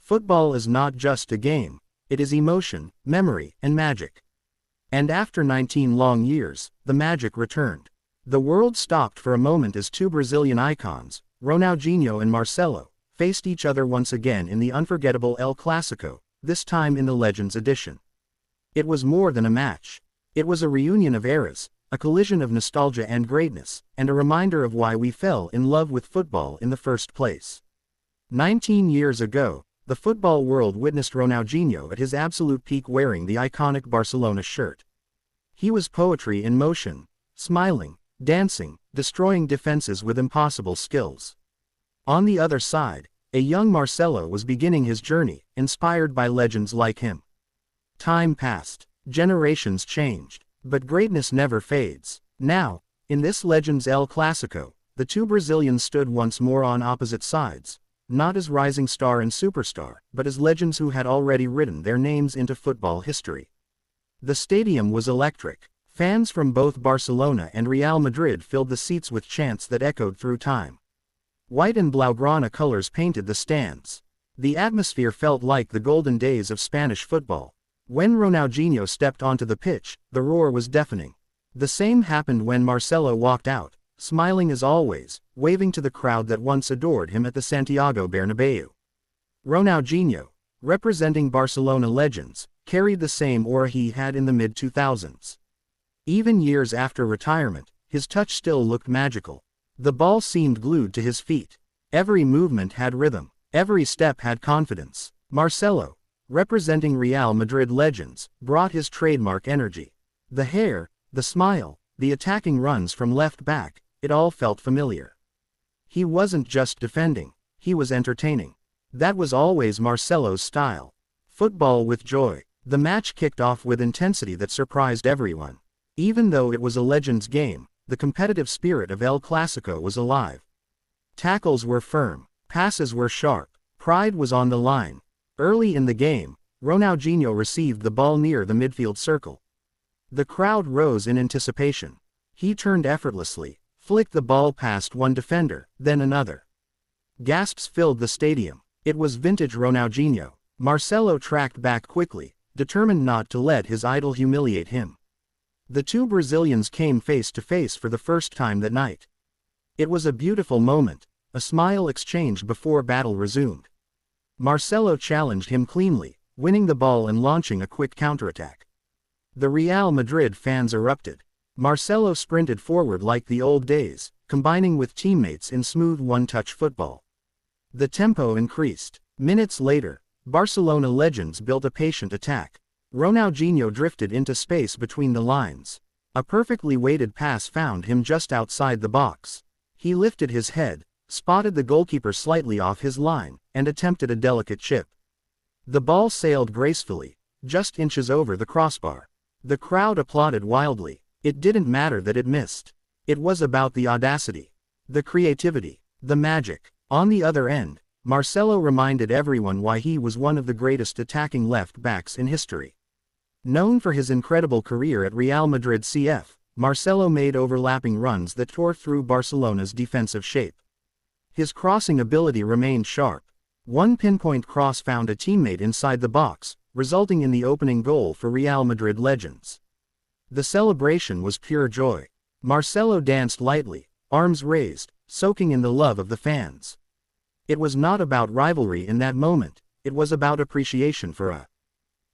Football is not just a game, it is emotion, memory, and magic. And after 19 long years, the magic returned. The world stopped for a moment as two Brazilian icons, Ronaldinho and Marcelo, faced each other once again in the unforgettable El Clásico, this time in the Legends edition. It was more than a match. It was a reunion of eras, a collision of nostalgia and greatness, and a reminder of why we fell in love with football in the first place. 19 years ago, the football world witnessed Ronaldinho at his absolute peak wearing the iconic Barcelona shirt. He was poetry in motion, smiling, dancing, destroying defenses with impossible skills. On the other side, a young Marcelo was beginning his journey, inspired by legends like him. Time passed, generations changed, but greatness never fades. Now, in this Legends El Clásico, the two Brazilians stood once more on opposite sides, not as rising star and superstar, but as legends who had already written their names into football history. The stadium was electric. Fans from both Barcelona and Real Madrid filled the seats with chants that echoed through time. White and blaugrana colors painted the stands. The atmosphere felt like the golden days of Spanish football. When Ronaldinho stepped onto the pitch, the roar was deafening. The same happened when Marcelo walked out, smiling as always, waving to the crowd that once adored him at the Santiago Bernabeu. Ronaldinho, representing Barcelona legends, carried the same aura he had in the mid-2000s. Even years after retirement, his touch still looked magical. The ball seemed glued to his feet. Every movement had rhythm. Every step had confidence. Marcelo, representing Real Madrid legends, brought his trademark energy. The hair, the smile, the attacking runs from left back, it all felt familiar. He wasn't just defending, he was entertaining. That was always Marcelo's style. Football with joy. The match kicked off with intensity that surprised everyone. Even though it was a Legends game, the competitive spirit of El Clásico was alive. Tackles were firm, passes were sharp, pride was on the line. Early in the game, Ronaldinho received the ball near the midfield circle. The crowd rose in anticipation. He turned effortlessly, flicked the ball past one defender, then another. Gasps filled the stadium. It was vintage Ronaldinho. Marcelo tracked back quickly, determined not to let his idol humiliate him. The two Brazilians came face to face for the first time that night. It was a beautiful moment, a smile exchanged before battle resumed. Marcelo challenged him cleanly, winning the ball and launching a quick counterattack. The Real Madrid fans erupted. Marcelo sprinted forward like the old days, combining with teammates in smooth one-touch football. The tempo increased. Minutes later, Barcelona legends built a patient attack. Ronaldinho drifted into space between the lines. A perfectly weighted pass found him just outside the box. He lifted his head, spotted the goalkeeper slightly off his line, and attempted a delicate chip. The ball sailed gracefully, just inches over the crossbar. The crowd applauded wildly. It didn't matter that it missed. It was about the audacity, the creativity, the magic. On the other end, Marcelo reminded everyone why he was one of the greatest attacking left-backs in history. Known for his incredible career at Real Madrid CF, Marcelo made overlapping runs that tore through Barcelona's defensive shape. His crossing ability remained sharp. One pinpoint cross found a teammate inside the box, resulting in the opening goal for Real Madrid legends. The celebration was pure joy. Marcelo danced lightly, arms raised, soaking in the love of the fans. It was not about rivalry in that moment, it was about appreciation for a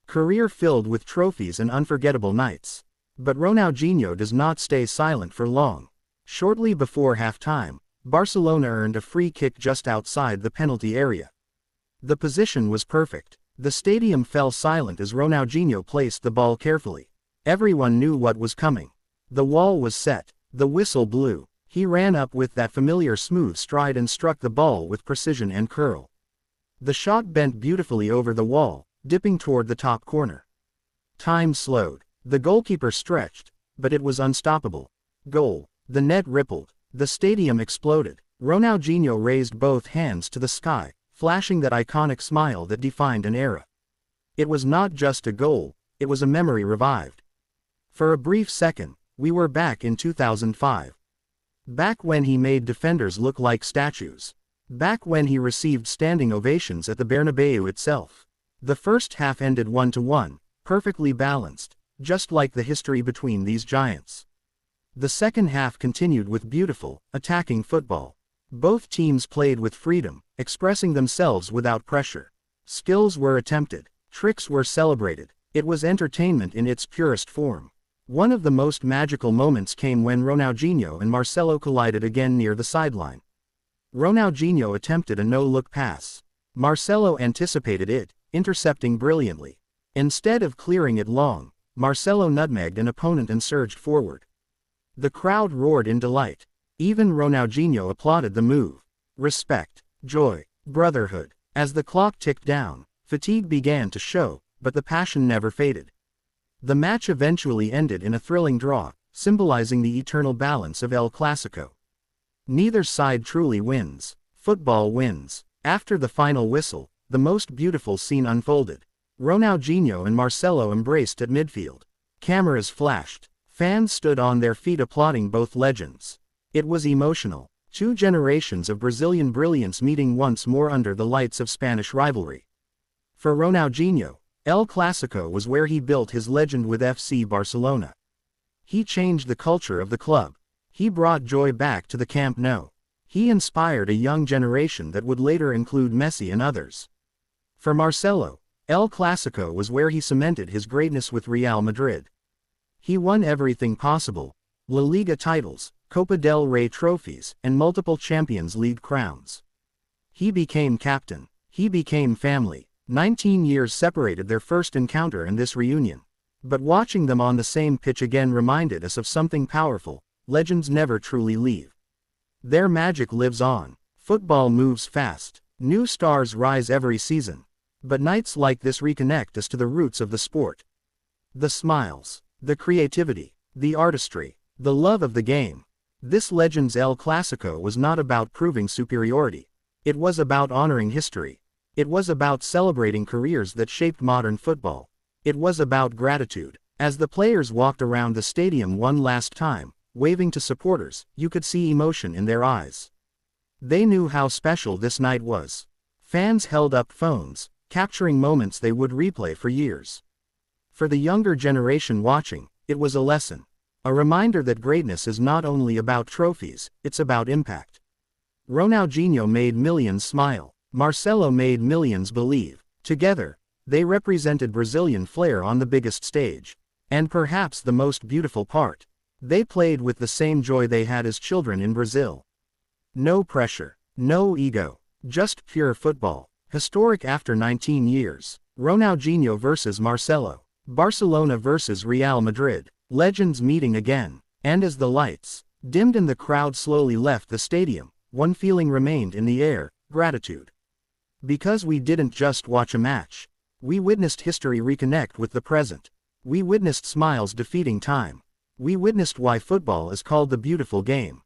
career filled with trophies and unforgettable nights. But Ronaldinho does not stay silent for long. Shortly before halftime, Barcelona earned a free kick just outside the penalty area. The position was perfect. The stadium fell silent as Ronaldinho placed the ball carefully. Everyone knew what was coming. The wall was set. The whistle blew. He ran up with that familiar smooth stride and struck the ball with precision and curl. The shot bent beautifully over the wall, dipping toward the top corner. Time slowed. The goalkeeper stretched, but it was unstoppable. Goal. The net rippled. The stadium exploded. Ronaldinho raised both hands to the sky, flashing that iconic smile that defined an era. It was not just a goal, it was a memory revived. For a brief second, we were back in 2005. Back when he made defenders look like statues. Back when he received standing ovations at the Bernabeu itself. The first half ended 1-1, perfectly balanced, just like the history between these giants. The second half continued with beautiful, attacking football. Both teams played with freedom, expressing themselves without pressure. Skills were attempted, tricks were celebrated. It was entertainment in its purest form. One of the most magical moments came when Ronaldinho and Marcelo collided again near the sideline. Ronaldinho attempted a no-look pass. Marcelo anticipated it, intercepting brilliantly. Instead of clearing it long, Marcelo nutmegged an opponent and surged forward. The crowd roared in delight. Even Ronaldinho applauded the move. Respect, joy, brotherhood. As the clock ticked down, fatigue began to show, but the passion never faded. The match eventually ended in a thrilling draw, symbolizing the eternal balance of El Clásico. Neither side truly wins. Football wins. After the final whistle, the most beautiful scene unfolded. Ronaldinho and Marcelo embraced at midfield. Cameras flashed. Fans stood on their feet applauding both legends. It was emotional. Two generations of Brazilian brilliance meeting once more under the lights of Spanish rivalry. For Ronaldinho, El Clásico was where he built his legend with FC Barcelona. He changed the culture of the club. He brought joy back to the Camp Nou. He inspired a young generation that would later include Messi and others. For Marcelo, El Clásico was where he cemented his greatness with Real Madrid. He won everything possible: La Liga titles, Copa del Rey trophies, and multiple Champions League crowns. He became captain. He became family. 19 years separated their first encounter and this reunion. But watching them on the same pitch again reminded us of something powerful: legends never truly leave. Their magic lives on. Football moves fast. New stars rise every season. But nights like this reconnect us to the roots of the sport. The smiles, the creativity, the artistry, the love of the game. This legend's El Clásico was not about proving superiority. It was about honoring history. It was about celebrating careers that shaped modern football. It was about gratitude. As the players walked around the stadium one last time, waving to supporters, you could see emotion in their eyes. They knew how special this night was. Fans held up phones, capturing moments they would replay for years. For the younger generation watching, it was a lesson. A reminder that greatness is not only about trophies, it's about impact. Ronaldinho made millions smile. Marcelo made millions believe. Together, they represented Brazilian flair on the biggest stage. And perhaps the most beautiful part: they played with the same joy they had as children in Brazil. No pressure, no ego, just pure football. Historic after 19 years. Ronaldinho versus Marcelo. Barcelona versus Real Madrid. Legends meeting again. And as the lights dimmed and the crowd slowly left the stadium, one feeling remained in the air: gratitude. Because we didn't just watch a match. We witnessed history reconnect with the present. We witnessed smiles defeating time. We witnessed why football is called the beautiful game.